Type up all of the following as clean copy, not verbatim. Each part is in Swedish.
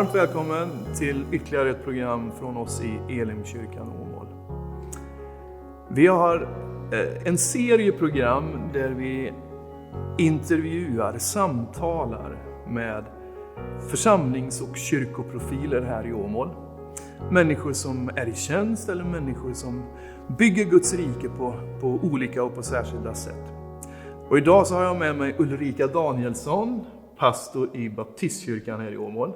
Varmt välkommen till ytterligare ett program från oss i Elimkyrkan Åmål. Vi har en serie program där vi intervjuar, samtalar med församlings- och kyrkoprofiler här i Åmål. Människor som är i tjänst eller människor som bygger Guds rike på olika och på särskilda sätt. Och idag så har jag med mig Ulrika Danielsson, pastor i Baptistkyrkan här i Åmål.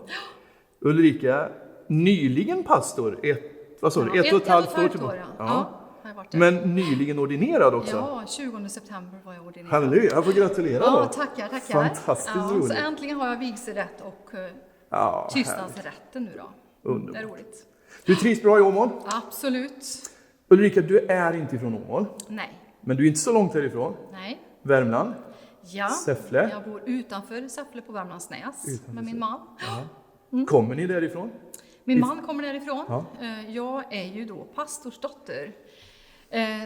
Ulrika, nyligen pastor, ett och ett halvt år tillbaka. Ja, har jag varit det. Men nyligen ordinerad också. Ja, 20 september var jag ordinerad. Halleluja, jag får gratulera Ja, då. tackar. Fantastiskt roligt. Så äntligen har jag vigselrätt och tystnadsrätten nu då. Underbart. Det är roligt. Du trivs bra i Åmål? Absolut. Ulrika, du är inte från Åmål. Nej. Men du är inte så långt härifrån. Nej. Värmland. Ja. Säffle. Jag bor utanför Säffle på Värmlandsnäs med min man. Kommer ni därifrån? Min man kommer därifrån. Ja. Jag är ju då pastorsdotter.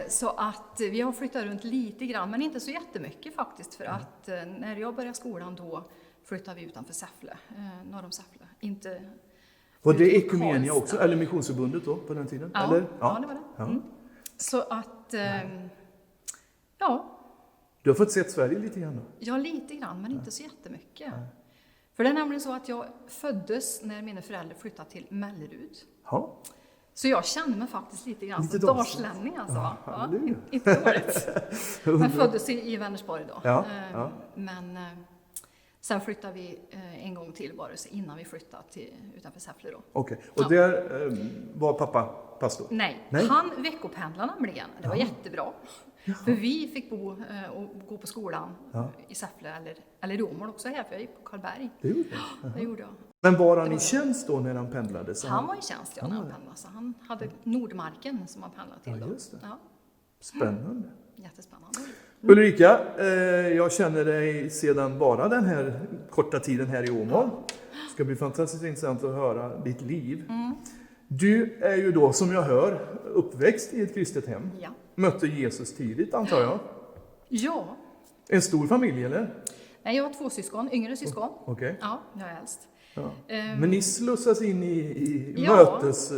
Så att vi har flyttat runt lite grann, men inte så jättemycket faktiskt. För att när jag började skolan då flyttade vi utanför Säffle, norr om Säffle. Inte Var det Ekumenia också, eller Missionsförbundet då på den tiden? Ja, eller? ja det var det. Ja. Mm. Så att, ja. Du har fått sett Sverige lite grann då? Ja, lite grann, men inte så jättemycket. För det är nämligen så att jag föddes när mina föräldrar flyttade till Mellerud. Ja. Så jag känner mig faktiskt lite grann Lite som dalslänning alltså. Ja, Inte dåligt. Men föddes i Vänersborg då. Ja. Men sen flyttade vi en gång till bara innan vi flyttade utanför Säffle då. Okej, och där var pappa pastor? Nej, han veckopendlade nämligen. Det var jättebra. För vi fick bo och gå på skolan i Säffle eller i Åmål också här, för jag gick på Karlberg. Det gjorde Det gjorde jag. Men var han i tjänst då när han pendlade? Så Han var i tjänst när han pendlade. Så han hade Nordmarken som han pendlade till då. Just det. Ja, Spännande. jättespännande. Ulrika, jag känner dig sedan bara den här korta tiden här i Åmål. Det ska bli fantastiskt intressant att höra ditt liv. Du är ju då, som jag hör, uppväxt i ett kristet hem. Ja. Mötte Jesus tidigt, antar jag. Ja. En stor familj, eller? Nej, jag har 2 syskon, yngre syskon. Okej. Ja, jag är äldst. Ja. Men ni slussas in i Ja. mötes...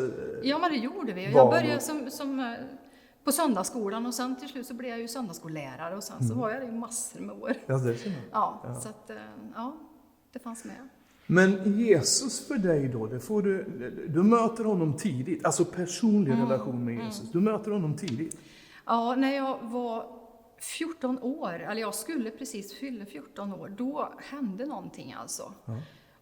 Ja, men det gjorde vi. Jag Barn. började som på söndagsskolan och sen till slut så blev jag ju söndagsskollärare och sen så var jag det i massor med år. Ja, det känner jag. Ja, så att det fanns med. Men Jesus för dig då, det får du möter honom tidigt. Alltså personlig relation med Jesus. Du möter honom tidigt. Ja, när jag var 14 år, eller jag skulle precis fylla 14 år, då hände någonting alltså. Ja.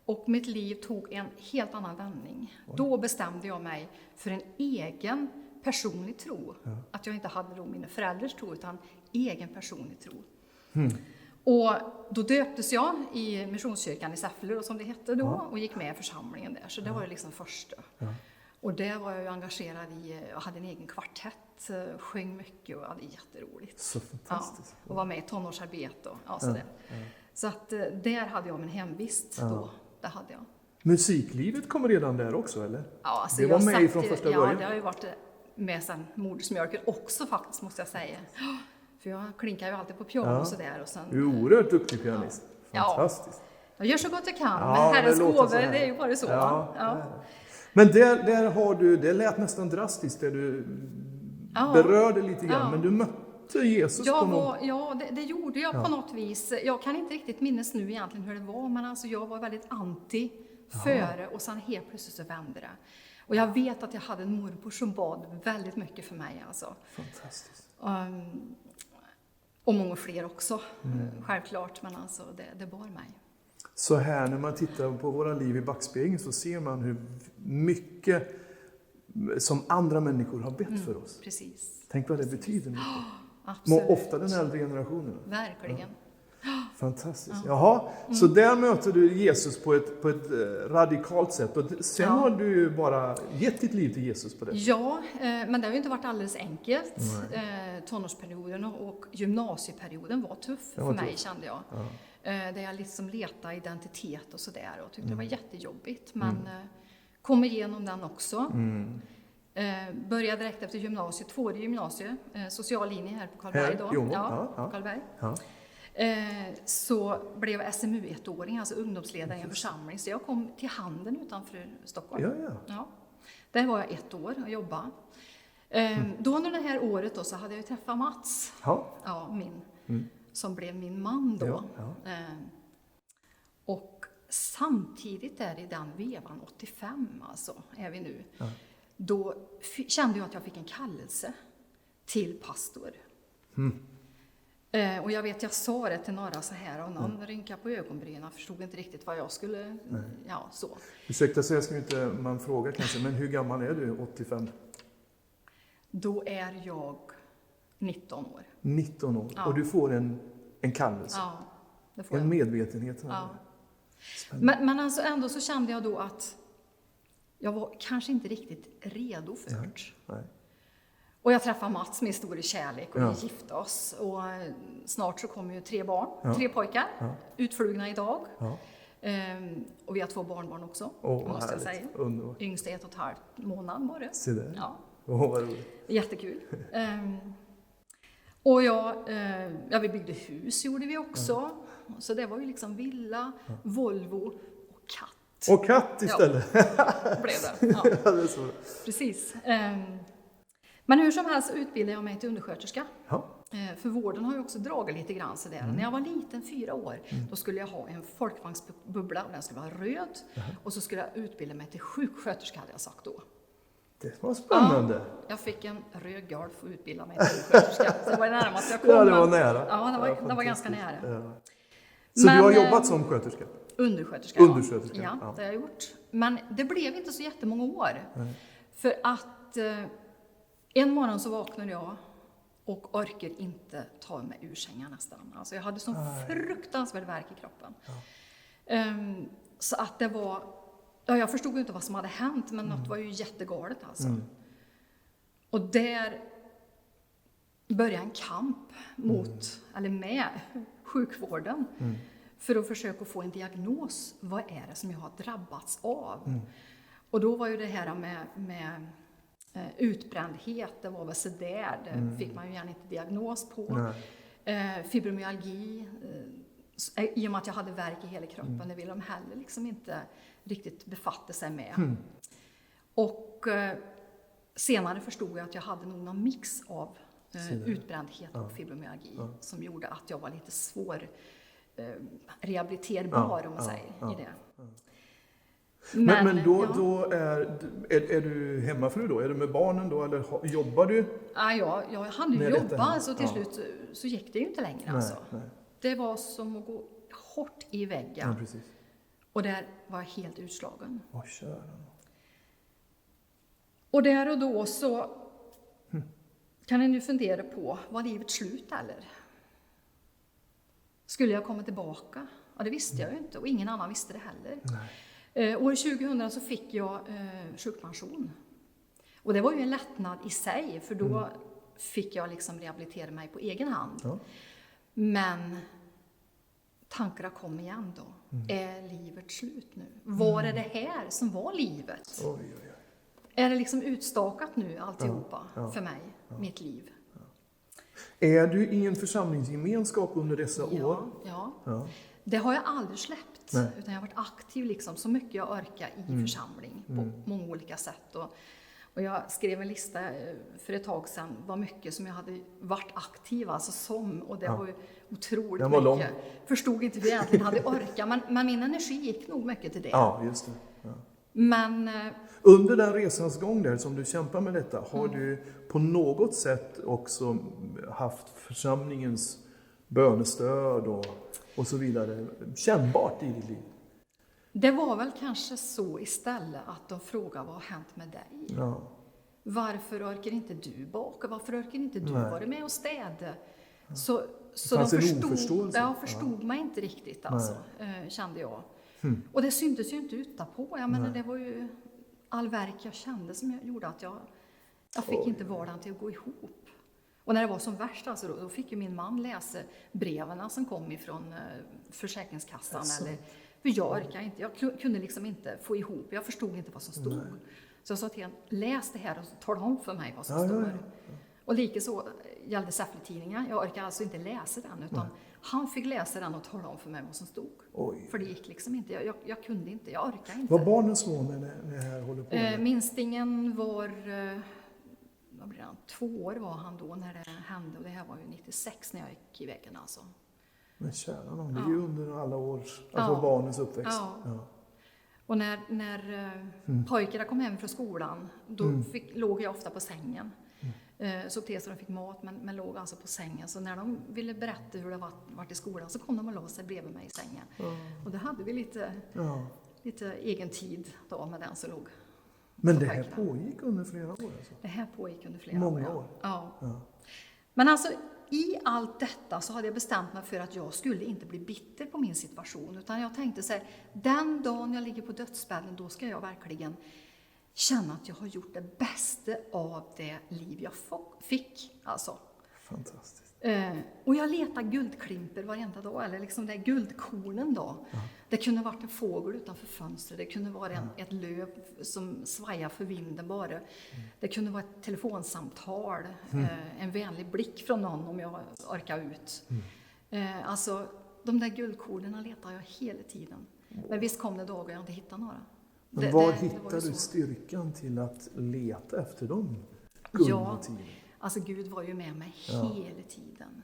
Och mitt liv tog en helt annan vändning. Då bestämde jag mig för en egen personlig tro. Att jag inte hade då mina föräldrars tro, utan egen personlig tro. Och då döptes jag i Missionskyrkan i Säffle, som det hette då, och gick med i församlingen där. Så det var ju liksom första. Och där var jag ju engagerad jag hade en egen kvartett, sjöng mycket och hade jätteroligt. Så fantastiskt. Ja, och var med i tonårsarbete och sådär. Så att där hade jag min hemvist då. Det hade jag. Musiklivet kommer redan där också, eller? Ja, alltså det var med från första början? Ja, det har ju varit med sen modersmjölken också faktiskt, måste jag säga. För jag klinkar ju alltid på piano och sådär. Och sen, Du är oerhört duktig pianist. Fantastiskt. Jag gör så gott jag kan, men Herrens gåvor, det är ju bara så. Ja. Men där har du, det lät nästan drastiskt där du berörde lite grann, men du mötte Jesus på något... Ja, det gjorde jag på något vis. Jag kan inte riktigt minnas nu egentligen hur det var, men alltså jag var väldigt anti före och sen helt plötsligt så vände det. Och jag vet att jag hade en morbror som bad väldigt mycket för mig. Alltså. Fantastiskt. Och många fler också, självklart, men alltså det bar mig. Så här när man tittar på våra liv i backspegeln så ser man hur mycket som andra människor har bett för oss. Precis. Tänk vad det betyder. Absolut. Ofta den äldre generationen. Verkligen. Fantastiskt. Jaha, så där möter du Jesus på ett radikalt sätt. Och sen har du ju bara gett ditt liv till Jesus på det. Ja, men det har ju inte varit alldeles enkelt. Tonårsperioden och gymnasieperioden var tuff för mig, kände jag. Där jag liksom letade identitet och sådär och tyckte det var jättejobbigt. Men kom igenom den också. Började direkt efter gymnasiet, 2:e gymnasiet, social linje här på Karlberg då. På Karlberg. så blev jag SMU 1-åring, alltså ungdomsledare i en församling. Så jag kom till Handen utanför Stockholm. Ja. Där var jag 1 år och jobbade. Då under det här året då, så hade jag träffat Mats, som blev min man då. Och samtidigt där i den vevan, 85 alltså, är vi nu. Då kände jag att jag fick en kallelse till pastor. Och jag vet, jag sa det till några så här, och någon rynkade på ögonbrynen, förstod inte riktigt vad jag skulle, så. Ursäkta, så jag ska inte man fråga kanske, men hur gammal är du 85? Då är jag 19 år. 19 år, och du får en kallelse. Ja, det får jag. En medvetenhet. Ja. Men alltså ändå så kände jag då att jag var kanske inte riktigt redo för det. Nej. Och jag träffade Mats med stor kärlek och vi gifte oss. Och snart så kommer ju 3 barn, 3 pojkar, utflugna idag. Och vi har 2 barnbarn också, måste jag säga. Underbart. Yngsta 1,5 månad var det. Se det. Ja. Vad roligt. Jättekul. Och vi byggde hus, gjorde vi också. Så det var ju liksom villa, Volvo och katt. Och katt istället. Ja, blev det. Ja. Ja, det är så. Precis. Men hur som helst utbildade jag mig till undersköterska. Ja. För vården har ju också dragit lite grann så där. När jag var liten, 4 år, då skulle jag ha en folkvagnsbubbla och den skulle vara röd. Och så skulle jag utbilda mig till sjuksköterska, hade jag sagt då. Det var spännande. Ja, jag fick en röd golf och utbilda mig till undersköterska. Så det var närmast jag kom. Ja, det var nära. Ja, det var ganska nära. Ja. Så du har jobbat som sköterska? Undersköterska. Undersköterska. Ja, det har jag gjort. Men det blev inte så jättemånga år. För att en morgon så vaknade jag och orkade inte ta mig ur sängen nästan. Alltså jag hade sån fruktansvärd värk i kroppen. Så att det var... Ja, jag förstod inte vad som hade hänt, men något var ju jättegalet alltså. Och där började en kamp med sjukvården. För att försöka få en diagnos. Vad är det som jag har drabbats av? Och då var ju det här med utbrändhet, det var väl så där. Det fick man ju gärna inte diagnos på. Fibromyalgi, i och med att jag hade värk i hela kroppen, det ville de heller liksom inte riktigt befatta sig med. Och senare förstod jag att jag hade nog någon mix av utbrändhet och fibromyalgi som gjorde att jag var lite svår rehabiliterbar, om man säger, i det. Men då är du hemmafru då? Är du med barnen då, eller jobbar du? Ja, jag hann ju jobba, så till slut så gick det ju inte längre. Alltså. Det var som att gå hårt i väggen. Ja, precis. Och där var jag helt utslagen. Kör. Och där och då så kan en ju fundera på, var livet slut eller? Skulle jag komma tillbaka? Ja, det visste jag ju inte, och ingen annan visste det heller. År 2000 så fick jag sjukpension. Och det var ju en lättnad i sig, för då fick jag liksom rehabilitera mig på egen hand. Men tankarna kom igen då. Är livet slut nu? Var är det här som var livet? Är det liksom utstakat nu alltihopa för mig, mitt liv? Är du i en församlingsgemenskap under dessa år? Ja. Det har jag aldrig släppt. Utan jag har varit aktiv liksom, så mycket jag orkar i församling på många olika sätt. Och jag skrev en lista för ett tag sedan vad mycket som jag hade varit aktiv, alltså som, och det var ju otroligt mycket. Lång. Förstod inte hur jag egentligen hade orkat, men min energi gick nog mycket till det. Ja, just det. Ja. Men under den resans gång där som du kämpar med detta, har du på något sätt också haft församlingens bönestöd och så vidare kännbart i ditt liv? Det var väl kanske så istället att de frågade vad har hänt med dig? Ja. Varför orkar inte du baka? Varför orkar inte du vara med och städa? Så de förstod mig inte riktigt alltså, kände jag. Och det syntes ju inte utanpå. Jag menar, det var ju all verk jag kände som gjorde att jag fick inte vardagen till att gå ihop. Och när det var som värst, alltså, då fick ju min man läsa breven som kom ifrån Försäkringskassan. För jag orkade inte. Jag kunde liksom inte få ihop. Jag förstod inte vad som stod. Så jag sa till honom, läs det här och tala om för mig vad som står. Och likaså, gällde Säffle-tidningen. Jag orkade alltså inte läsa den, utan han fick läsa den och tala om för mig vad som stod. Oj. För det gick liksom inte. Jag kunde inte, jag orkade inte. Var barnen små när det här håller på? Minstingen var, vad blir han? 2 år var han då när det hände. Och det här var ju 96 när jag gick i väggen alltså. Men kära någon, det är ju under alla års, alltså barnens uppväxt. Ja. Och när pojkarna kom hem från skolan, då låg jag ofta på sängen. Så till så de fick mat, men låg alltså på sängen. Så när de ville berätta hur det varit i skolan så kom de och la sig bredvid mig i sängen. Och då hade vi lite egen tid då med den som låg. Men det här pågick under flera år alltså? Det här pågick under flera Många år. Ja. Men alltså i allt detta så hade jag bestämt mig för att jag skulle inte bli bitter på min situation. Utan jag tänkte så här, den dagen jag ligger på dödsbädden, då ska jag verkligen känna att jag har gjort det bästa av det liv jag fick. Alltså. Fantastiskt. Och jag letar guldklimper varenda dag, eller liksom det guldkornen då. Det kunde varit en fågel utanför fönstret, det kunde vara ett löv som svajar för vinden bara. Det kunde vara ett telefonsamtal, en vänlig blick från någon om jag orkar ut. Alltså, de där guldkornen letar jag hela tiden. Men visst kom det dagar jag inte hittade några. Men var hittar du styrkan till att leta efter dem? Guldmotiven? Alltså Gud var ju med mig hela tiden.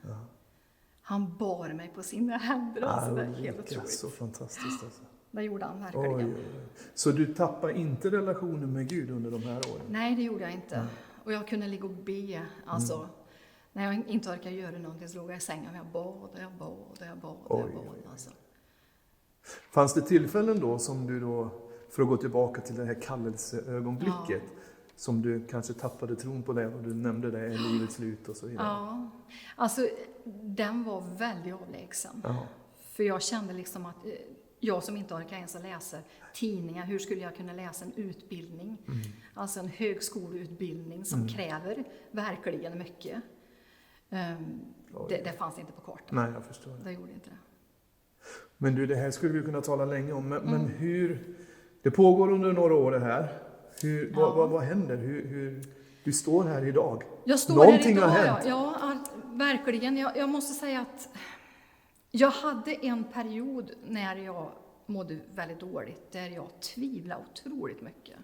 Han bar mig på sina händer. Alltså, det är helt otroligt. Så fantastiskt alltså. Det gjorde han verkligen. Oj. Så du tappade inte relationen med Gud under de här åren? Nej, det gjorde jag inte. Och jag kunde ligga och be. Alltså, när jag inte orkade göra någonting så låg jag i sängen och jag bad. Alltså. Fanns det tillfällen då som du då, för att gå tillbaka till det här kallelseögonblicket, som du kanske tappade tron på det och du nämnde det i livets slut och så vidare? Ja, alltså den var väldigt avlägsen. För jag kände liksom att jag som inte orkar ens läsa tidningar, hur skulle jag kunna läsa en utbildning? Alltså en högskoleutbildning som kräver verkligen mycket. Det fanns inte på kartan. Nej, jag förstår. Det gjorde inte det. Men du, det här skulle vi kunna tala länge om. Men hur, det pågår under några år det här. Vad händer? Hur du står här idag? Jag står Någonting här idag, har hänt. Ja, verkligen. Jag måste säga att jag hade en period när jag mådde väldigt dåligt, där jag tvivlade otroligt mycket.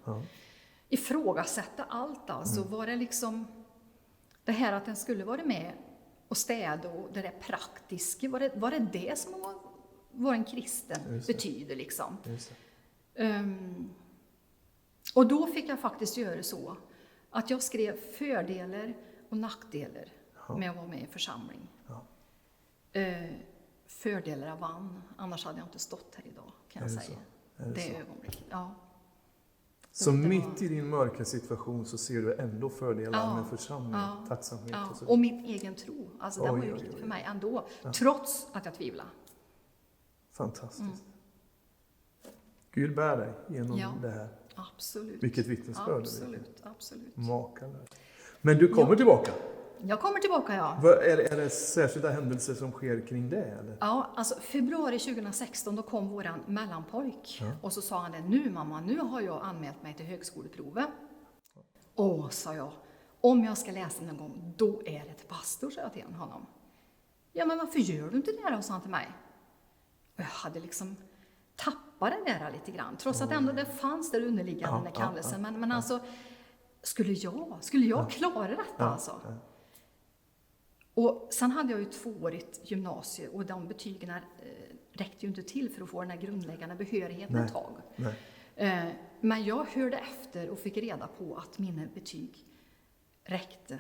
Ifrågasätta allt alltså. Var det liksom det här att den skulle vara med och städa och det där praktiska, var det som var en kristen betyder liksom. Och då fick jag faktiskt göra så att jag skrev fördelar och nackdelar med att vara med i församling. Fördelar vann, annars hade jag inte stått här idag, kan jag säga. Det ögonblicket, Så mitt i din mörka situation så ser du ändå fördelar med församling, tacksamhet och så. Och min egen tro, alltså det var ju viktigt för mig ändå, trots att jag tvivlade. Fantastiskt. Gud bär dig genom det här. Absolut. Vilket vittnesbörd. Absolut. Makalöst. Men du kommer tillbaka? Jag kommer tillbaka, Är det särskilda händelser som sker kring det? Eller? Ja, alltså februari 2016 då kom våran mellanpojk. Och så sa han det, nu mamma, nu har jag anmält mig till högskoleprovet. Sa jag, om jag ska läsa någon gång, då är det till pastor, sa jag till honom. Ja, men varför gör du inte det då, sa han till mig. Och jag hade liksom tappat det där lite grann, trots att ändå det fanns där underliggande den kallelsen. Men alltså, skulle jag klara detta alltså? Och sen hade jag ju 2-årigt gymnasie och de betygen räckte ju inte till för att få den här grundläggande behörigheten ett tag. Men jag hörde efter och fick reda på att mina betyg räckte.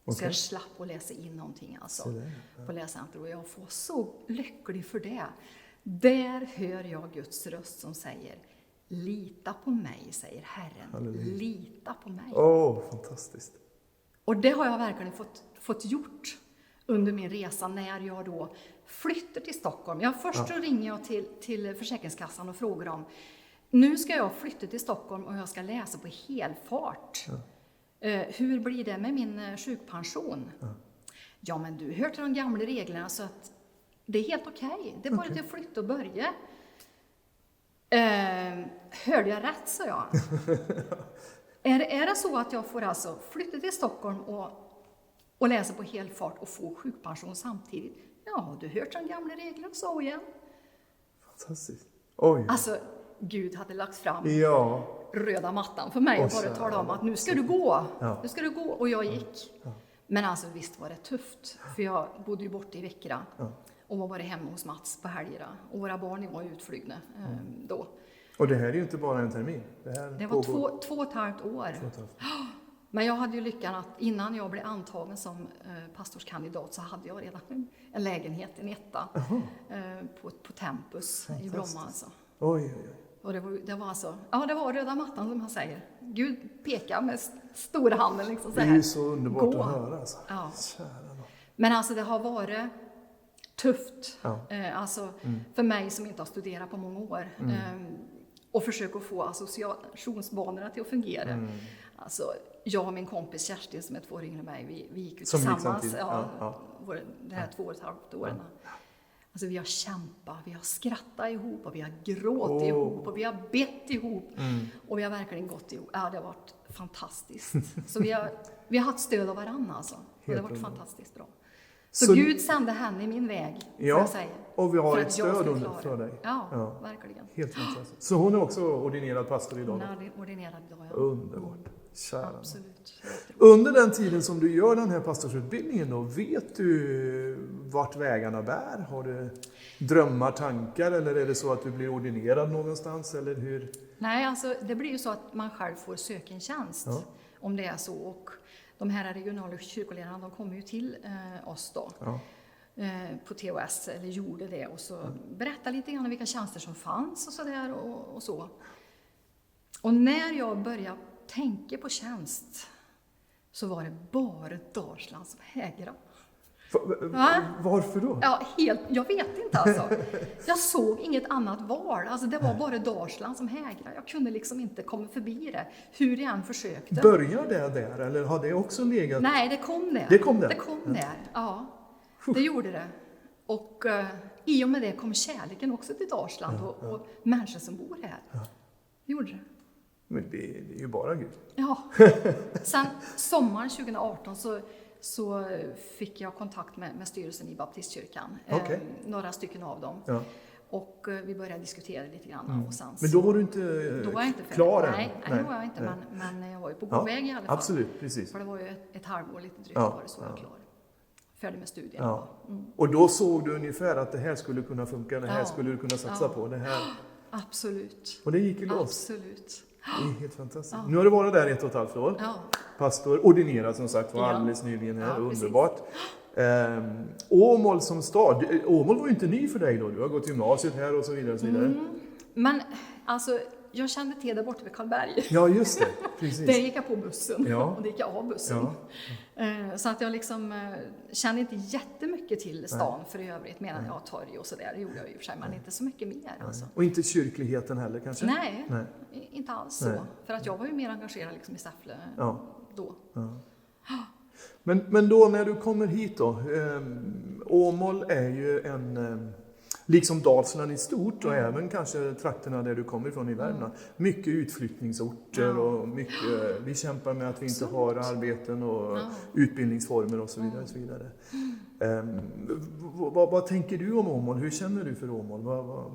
Så jag slapp att läsa in någonting alltså, på läscenter. Och jag var så lycklig för det. Där hör jag Guds röst som säger, lita på mig, säger Herren. Halleluja. Lita på mig. Fantastiskt. Och det har jag verkligen fått gjort under min resa när jag då flyttar till Stockholm. Först så ringer jag till Försäkringskassan och frågar om, nu ska jag flytta till Stockholm och jag ska läsa på helfart. Hur blir det med min sjukpension? Ja, men du hör till de gamla reglerna så att det är helt okej. Det är bara att jag flyttar och börjar. Hörde jag rätt, sa jag. Är det så att jag får alltså flytta till Stockholm och läsa på helfart och få sjukpension samtidigt. Ja, du hört den gamla regeln så igen. Fantastiskt. Oj. Alltså, Gud hade lagt fram röda mattan för mig och bara talade om att nu ska du gå. Ja. Nu ska du gå. Och jag gick. Ja. Men alltså visst var det tufft. För jag bodde ju borta i veckorna. Ja. Och var bara hemma hos Mats på helgerna. Och våra barn var utflygna då. Och det här är ju inte bara en termin. Det var 2,5 år. Men jag hade ju lyckan att innan jag blev antagen som pastorskandidat så hade jag redan en lägenhet, en etta, på Tempus i Bromma. Alltså. Oj. Och det var alltså, det var röda mattan som man säger. Gud pekar med stora handen liksom så här. Det är ju så underbart att höra. Alltså. Ja. Men alltså det har varit tufft. För mig som inte har studerat på många år. Och försöka få associationsbanorna till att fungera. Alltså, jag och min kompis Kerstin som är 2 år yngre än mig, vi gick ju tillsammans det här 2,5 åren. Alltså vi har kämpat, vi har skrattat ihop och vi har gråtit ihop och vi har bett ihop. Och vi har verkligen gått ihop. Ja, det har varit fantastiskt. Så vi har haft stöd av varandra alltså. Och det har varit fantastiskt bra. Så Gud sände henne i min väg, får jag säga. Och vi har ett stöd för dig. Ja, verkligen. Helt fantastiskt. Så hon är också ordinerad pastor idag? Hon är ordinerad idag, ja. Underbart. Absolut. Under den tiden som du gör den här pastorsutbildningen då, vet du vart vägarna bär? Har du drömmar, tankar eller är det så att du blir ordinerad någonstans eller hur? Nej, alltså det blir ju så att man själv får söka en tjänst om det är så. Och de här regionala kyrkoledarna, de kommer ju till oss då på TOS, eller gjorde det, och så berätta lite grann om vilka tjänster som fanns och sådär och så. Och när jag började tänka på tjänst så var det bara Dalsland som hägrade. Varför då? Ja, jag vet inte alltså. Jag såg inget annat val. Alltså det var bara Dalsland som hägrade. Jag kunde liksom inte komma förbi det, hur jag än försökte. Började det där eller har det också legat? Nej, det kom där. Det kom där? Det kom där, ja. Det gjorde det. Och i och med det kom kärleken också till Dalsland och människor som bor här. Det gjorde det. Men det är ju bara Gud. Ja. Sen sommaren 2018 så fick jag kontakt med styrelsen i Baptistkyrkan. Några stycken av dem. Ja. Och vi började diskutera lite grann. Och sen men då var du inte klar än? Nej, det var jag inte. Men jag var ju på god väg i alla fall. Absolut, precis. För det var ju ett halvår lite drygt var det så jag var klar. Färdig med studierna. Ja. Och då såg du ungefär att det här skulle kunna funka. Det här skulle du kunna satsa på. Det här. Absolut. Och det gick ju lås. Absolut. Det är helt fantastiskt. Nu har du varit där 1,5 år. Pastor, ordinerad som sagt, var alldeles nyligen här. Underbart. Åmål som stad. Åmål var ju inte ny för dig då. Du har gått gymnasiet här och så vidare. Och så vidare. Men alltså, jag kände till det borta vid Karlberg. Ja, just det. Precis. Där gick jag på bussen och det gick jag av bussen. Så att jag liksom kände inte jättemycket till stan för övrigt. Medan jag torg och sådär. Det gjorde jag i och för sig, men inte så mycket mer. Alltså. Och inte kyrkligheten heller kanske? Nej. Inte alls så. För att jag var ju mer engagerad liksom i Säffle då. Men då när du kommer hit då. Åmål är ju en... Liksom Dalsland i stort och även kanske trakterna där du kommer ifrån i Värmland. Mycket utflyttningsorter och mycket, vi kämpar med att vi inte har arbeten och utbildningsformer och så vidare. Och så vidare. Vad tänker du om Åmål? Hur känner du för Åmål?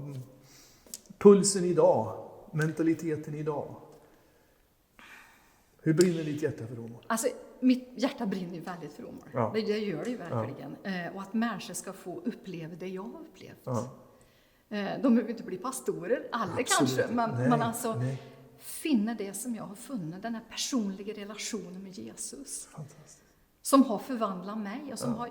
Pulsen idag, mentaliteten idag. Hur brinner ditt hjärta för Åmål? Alltså, mitt hjärta brinner ju väldigt för Åmål. Det gör det ju verkligen. Och att människor ska få uppleva det jag har upplevt. De behöver inte bli pastorer, alla kanske. Men alltså, finna det som jag har funnit. Den här personliga relationen med Jesus. Fantastiskt. Som har förvandlat mig och som har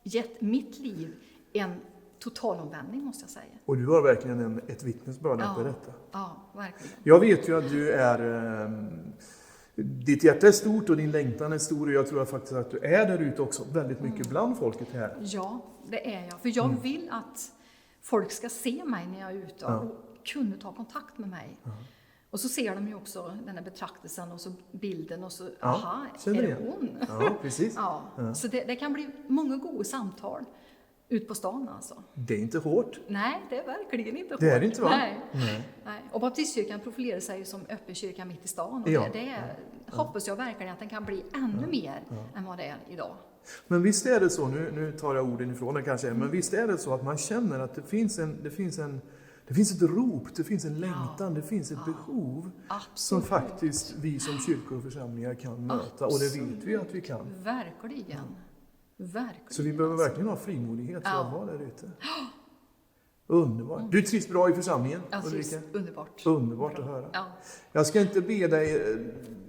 gett mitt liv en totalomvändning, måste jag säga. Och du har verkligen ett vittnesbörd att berätta. Ja, verkligen. Jag vet ju att du är... Ditt hjärta är stort och din längtan är stor och jag tror faktiskt att du är där ute också väldigt mycket bland folket här. Ja, det är jag. För jag vill att folk ska se mig när jag är ute och kunna ta kontakt med mig. Och så ser de ju också den här betraktelsen och så bilden och så, aha, är det hon? Ja, precis. Så det kan bli många goda samtal ut på stan alltså. Det är inte hårt. Nej, det är verkligen inte hårt. Det är det inte, va? Nej. Och Baptistkyrkan profilerar sig ju som öppen kyrka mitt i stan. Och det hoppas jag verkligen att den kan bli ännu mer än vad det är idag. Men visst är det så, nu tar jag orden ifrån det kanske, men visst är det så att man känner att det finns ett rop, det finns en längtan, det finns ett behov som faktiskt vi som kyrkor och församlingar kan möta. Och det vet vi att vi kan. Verkligen. Så vi behöver verkligen ha frimodighet för att vara där ute. Underbart. Du trivs bra i församlingen, Ulrika? Underbart att höra. Ja. Jag ska inte be dig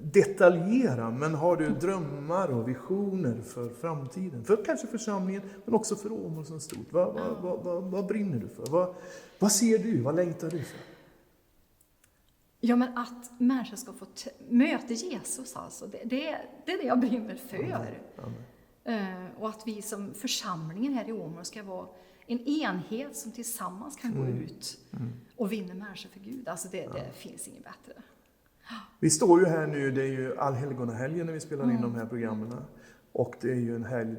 detaljera, men har du drömmar och visioner för framtiden? För kanske församlingen, men också för Åmål som stort. Vad brinner du för? Vad ser du? Vad längtar du för? Ja, men att människor ska få möta Jesus, alltså. Det är det jag brinner för. Amen. Och att vi som församlingen här i Åmål ska vara en enhet som tillsammans kan gå ut och vinna människor för Gud. Alltså det finns inget bättre. Vi står ju här nu, det är ju allhelgonahelgen när vi spelar in de här programmen. Och det är ju en helg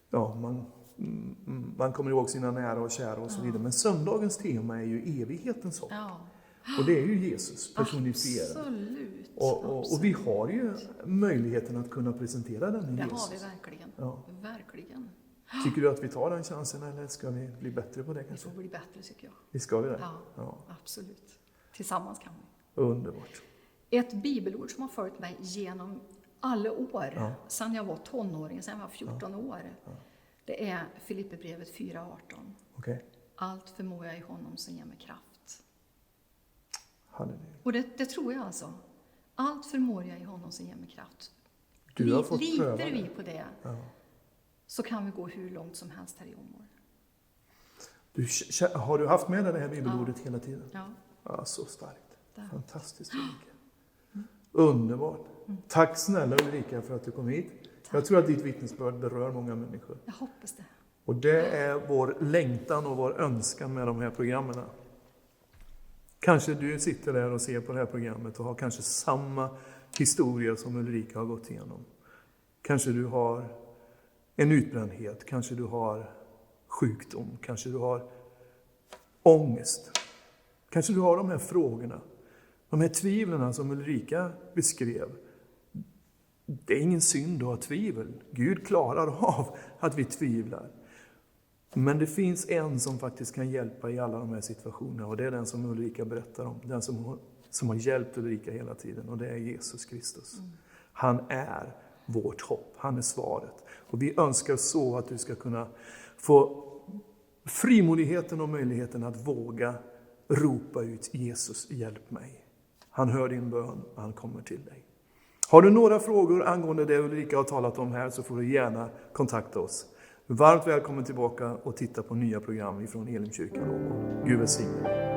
då man kommer ihåg sina nära och kära och så vidare. Men söndagens tema är ju evighetens hopp. Ja. Och det är ju Jesus personifierad. Absolut. Och vi har ju möjligheten att kunna presentera den i Jesus. Det har vi verkligen. Ja. Verkligen. Tycker du att vi tar den chansen eller ska vi bli bättre på det kanske? Vi får bli bättre tycker jag. Vi ska vi det? Ja, absolut. Tillsammans kan vi. Underbart. Ett bibelord som har följt mig genom alla år, sedan jag var tonåring, sedan jag var 14 år. Det är Filipperbrevet 4:18. Okay. Allt förmår jag i honom som ger mig kraft. Halleluja. Och det tror jag alltså. Allt förmår jag i honom som ger mig kraft. Du har fått pröva litar vi det. på det, så kan vi gå hur långt som helst här i Åmål. Har du haft med dig det här bibelordet hela tiden? Ja. Så starkt. Fantastiskt Ulrika. Underbart. Tack snälla Ulrika för att du kom hit. Jag tror att ditt vittnesbörd berör många människor. Jag hoppas det. Och det är vår längtan och vår önskan med de här programmen. Kanske du sitter där och ser på det här programmet och har kanske samma historia som Ulrika har gått igenom. Kanske du har en utbrändhet, kanske du har sjukdom, kanske du har ångest. Kanske du har de här frågorna, de här tvivlen som Ulrika beskrev. Det är ingen synd att ha tvivel. Gud klarar av att vi tvivlar. Men det finns en som faktiskt kan hjälpa i alla de här situationerna. Och det är den som Ulrika berättar om. Den som har hjälpt Ulrika hela tiden. Och det är Jesus Kristus. Han är vårt hopp. Han är svaret. Och vi önskar så att du ska kunna få frimodigheten och möjligheten att våga ropa ut: Jesus, hjälp mig. Han hör din bön, han kommer till dig. Har du några frågor angående det Ulrika har talat om här, så får du gärna kontakta oss. Varmt välkommen tillbaka och titta på nya program från Elimkyrkan. Gud välsigne dig.